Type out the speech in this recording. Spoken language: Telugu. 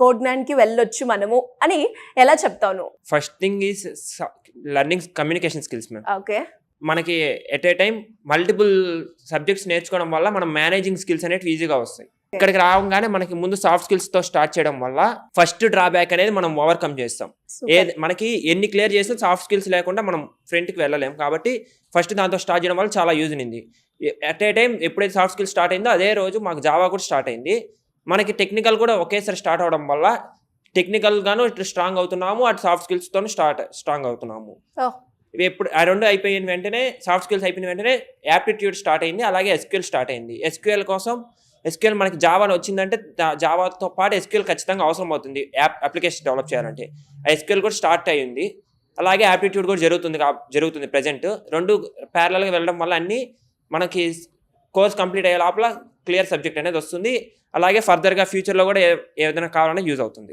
Code9కి వెళ్ళొచ్చు మనము అని ఎలా చెప్తావు నువ్వు? First thing is learning communication skills ma'am. Okay. మనకి at a time multiple subjects నేర్చుకోవడం వల్ల మనం మేనేజింగ్ స్కిల్స్ అనేవి ఈజీగా వస్తాయి. ఇక్కడికి రావగానే మనకి ముందు సాఫ్ట్ స్కిల్స్తో స్టార్ట్ చేయడం వల్ల ఫస్ట్ డ్రాబ్యాక్ అనేది మనం ఓవర్కమ్ చేస్తాం. మనకి ఎన్ని క్లియర్ చేసినా సాఫ్ట్ స్కిల్స్ లేకుండా మనం ఫ్రంట్కి వెళ్ళలేం. కాబట్టి ఫస్ట్ దాంతో స్టార్ట్ చేయడం వల్ల చాలా యూజ్ ఉంది. ఎట్ ఏ టైం ఎప్పుడైతే సాఫ్ట్ స్కిల్స్ స్టార్ట్ అయిందో అదే రోజు మాకు జావా కూడా స్టార్ట్ అయింది. మనకి టెక్నికల్ కూడా ఒకేసారి స్టార్ట్ అవడం వల్ల టెక్నికల్గాను ఇటు స్ట్రాంగ్ అవుతున్నాము, అటు సాఫ్ట్ స్కిల్స్తోనూ స్ట్రాంగ్ అవుతున్నాము. ఎప్పుడు ఆ రెండు అయిపోయిన వెంటనే సాఫ్ట్ స్కిల్స్ అయిపోయిన వెంటనే యాప్టిట్యూడ్ స్టార్ట్ అయింది, అలాగే ఎస్క్యూఎల్ స్టార్ట్ అయింది. ఎస్క్యూఎల్ కోసం ఎస్క్యూఎల్ మనకి జావాలో వచ్చిందంటే జావాతో పాటు ఎస్క్యూఎల్ ఖచ్చితంగా అవసరం అవుతుంది అప్లికేషన్ డెవలప్ చేయాలంటే. ఆ ఎస్క్యూఎల్ కూడా స్టార్ట్ అయ్యింది, అలాగే యాప్టిట్యూడ్ కూడా జరుగుతుంది ప్రజెంట్. రెండు ప్యారలల్గా వెళ్ళడం వల్ల అన్నీ మనకి కోర్స్ కంప్లీట్ అయ్యే లోపల క్లియర్ సబ్జెక్ట్ అనేది వస్తుంది. అలాగే ఫర్దర్గా ఫ్యూచర్లో కూడా ఏదైనా కావాలన్నా యూజ్ అవుతుంది.